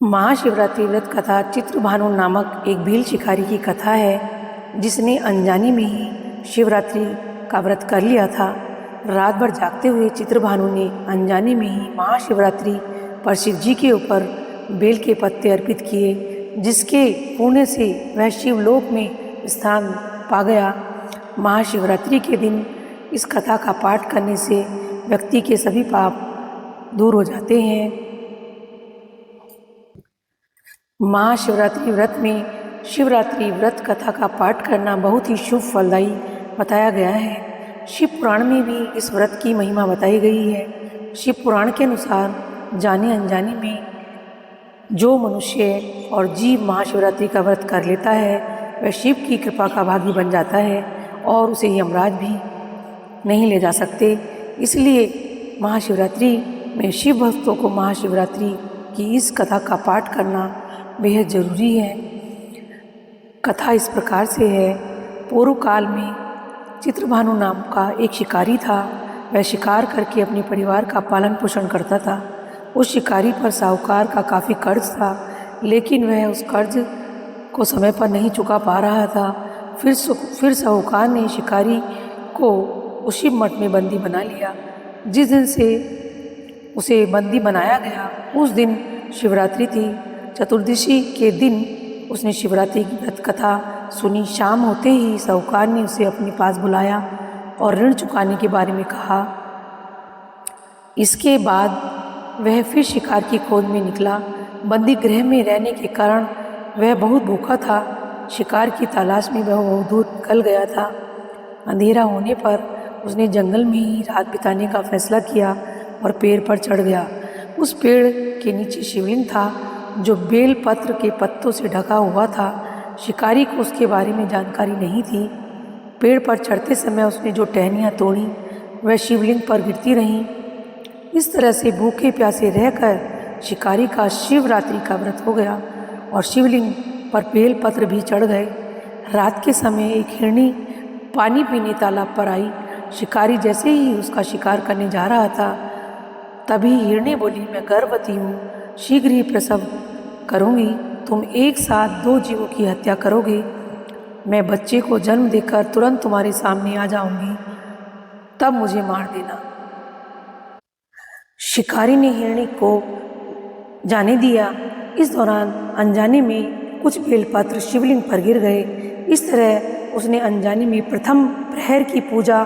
महाशिवरात्रि व्रत कथा चित्रभानु नामक एक भील शिकारी की कथा है जिसने अनजाने में ही शिवरात्रि का व्रत कर लिया था। रात भर जागते हुए चित्रभानु ने अनजाने में ही महाशिवरात्रि पर शिव जी के ऊपर बेल के पत्ते अर्पित किए, जिसके पुण्य से वह शिवलोक में स्थान पा गया। महाशिवरात्रि के दिन इस कथा का पाठ करने से व्यक्ति के सभी पाप दूर हो जाते हैं। महाशिवरात्रि व्रत में शिवरात्रि व्रत कथा का पाठ करना बहुत ही शुभ फलदायी बताया गया है। शिव पुराण में भी इस व्रत की महिमा बताई गई है। शिव पुराण के अनुसार जाने अनजाने में जो मनुष्य और जीव महाशिवरात्रि का व्रत कर लेता है वह शिव की कृपा का भागी बन जाता है और उसे यमराज भी नहीं ले जा सकते। इसलिए महाशिवरात्रि में शिव भक्तों को महाशिवरात्रि की इस कथा का पाठ करना बेहद ज़रूरी है। कथा इस प्रकार से है। पूर्व काल में चित्रभानु नाम का एक शिकारी था। वह शिकार करके अपने परिवार का पालन पोषण करता था। उस शिकारी पर साहूकार का काफ़ी कर्ज था, लेकिन वह उस कर्ज को समय पर नहीं चुका पा रहा था। फिर साहूकार ने शिकारी को उस शिव मठ में बंदी बना लिया। जिस दिन से उसे बंदी बनाया गया उस दिन शिवरात्रि थी। चतुर्दशी के दिन उसने शिवरात्रि की व्रत कथा सुनी। शाम होते ही साहूकार ने उसे अपने पास बुलाया और ऋण चुकाने के बारे में कहा। इसके बाद वह फिर शिकार की खोज में निकला। बंदी गृह में रहने के कारण वह बहुत भूखा था। शिकार की तलाश में वह बहुत दूर निकल गया था। अंधेरा होने पर उसने जंगल में ही रात बिताने का फैसला किया और पेड़ पर चढ़ गया। उस पेड़ के नीचे शिवलिंग था जो बेल पत्र के पत्तों से ढका हुआ था। शिकारी को उसके बारे में जानकारी नहीं थी। पेड़ पर चढ़ते समय उसने जो टहनियाँ तोड़ी वह शिवलिंग पर गिरती रहीं। इस तरह से भूखे प्यासे रहकर शिकारी का शिवरात्रि का व्रत हो गया और शिवलिंग पर बेल पत्र भी चढ़ गए। रात के समय एक हिरनी पानी पीने तालाब पर आई। शिकारी जैसे ही उसका शिकार करने जा रहा था तभी हिरनी बोली, मैं गर्भवती हूँ, शीघ्र ही प्रसव करूँगी। तुम एक साथ 2 जीवों की हत्या करोगे। मैं बच्चे को जन्म देकर तुरंत तुम्हारे सामने आ जाऊँगी, तब मुझे मार देना। शिकारी ने हिरनी को जाने दिया। इस दौरान अनजाने में कुछ बेलपत्र शिवलिंग पर गिर गए। इस तरह उसने अनजाने में प्रथम प्रहर की पूजा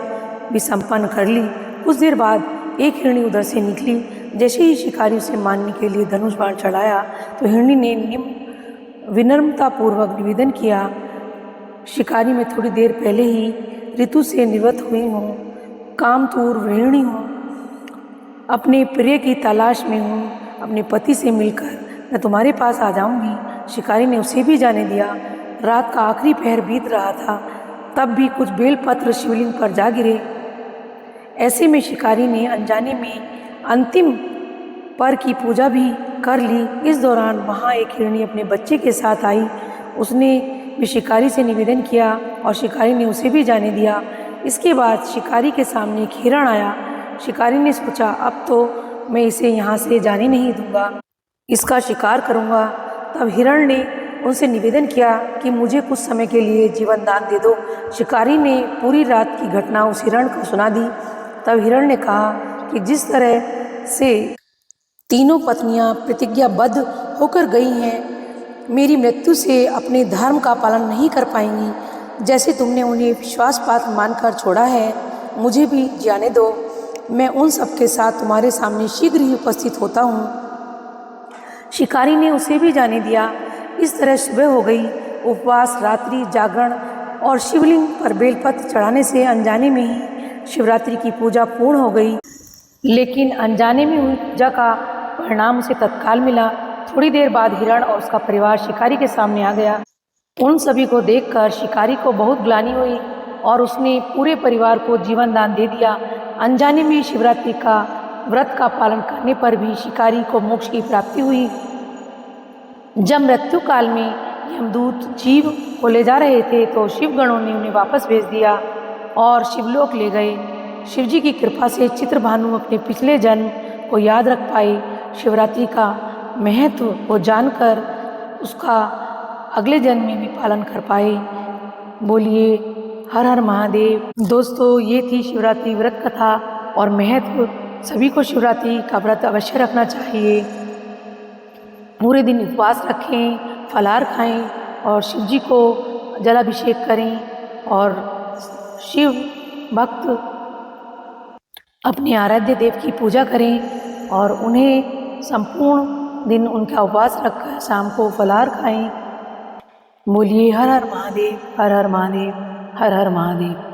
भी संपन्न कर ली। कुछ देर बाद एक हिरनी उधर से निकली। जैसे ही शिकारी उसे मारने के लिए धनुष बाण चढ़ाया तो हिरनी ने विनम्रतापूर्वक निवेदन किया, शिकारी मैं थोड़ी देर पहले ही ऋतु से निवृत्त हुई हूँ, कामतूर गृहिणी हूँ, अपने प्रिय की तलाश में हूँ। अपने पति से मिलकर मैं तुम्हारे पास आ जाऊँगी। शिकारी ने उसे भी जाने दिया। रात का आखिरी पहर बीत रहा था, तब भी कुछ बेलपत्र शिवलिंग पर जा गिरे। ऐसे में शिकारी ने अनजाने में अंतिम पर की पूजा भी कर ली। इस दौरान वहाँ एक हिरनी अपने बच्चे के साथ आई। उसने भी शिकारी से निवेदन किया और शिकारी ने उसे भी जाने दिया। इसके बाद शिकारी के सामने एक हिरण आया। शिकारी ने सोचा, अब तो मैं इसे यहाँ से जाने नहीं दूंगा, इसका शिकार करूँगा। तब हिरण ने उनसे निवेदन किया कि मुझे कुछ समय के लिए जीवन दान दे दो। शिकारी ने पूरी रात की घटना उस हिरण को सुना दी। तब हिरण ने कहा कि जिस तरह से तीनों पत्नियां प्रतिज्ञाबद्ध होकर गई हैं, मेरी मृत्यु से अपने धर्म का पालन नहीं कर पाएंगी। जैसे तुमने उन्हें विश्वासपात्र मानकर छोड़ा है, मुझे भी जाने दो। मैं उन सबके साथ तुम्हारे सामने शीघ्र ही उपस्थित होता हूँ। शिकारी ने उसे भी जाने दिया। इस तरह सुबह हो गई। उपवास, रात्रि जागरण और शिवलिंग पर बेलपत्र चढ़ाने से अनजाने में ही शिवरात्रि की पूजा पूर्ण हो गई। लेकिन अनजाने में हुई पूजा का परिणाम उसे तत्काल मिला। थोड़ी देर बाद हिरण और उसका परिवार शिकारी के सामने आ गया। उन सभी को देखकर शिकारी को बहुत ग्लानि हुई और उसने पूरे परिवार को जीवन दान दे दिया। अनजाने में शिवरात्रि का व्रत का पालन करने पर भी शिकारी को मोक्ष की प्राप्ति हुई। जब मृत्यु काल में यमदूत जीव को ले जा रहे थे तो शिवगणों ने उन्हें वापस भेज दिया और शिवलोक ले गए। शिवजी की कृपा से चित्रभानु अपने पिछले जन्म को याद रख पाए। शिवरात्रि का महत्व को जानकर उसका अगले जन्म में भी पालन कर पाए। बोलिए हर हर महादेव। दोस्तों, ये थी शिवरात्रि व्रत कथा और महत्व। सभी को शिवरात्रि का व्रत अवश्य रखना चाहिए। पूरे दिन उपवास रखें, फलाहार खाएं और शिव जी को जलाभिषेक करें और शिव भक्त अपने आराध्य देव की पूजा करें और उन्हें संपूर्ण दिन उनका उपवास रखकर शाम को फलाहार खाएं। बोलिए हर हर महादेव, हर हर महादेव, हर हर महादेव।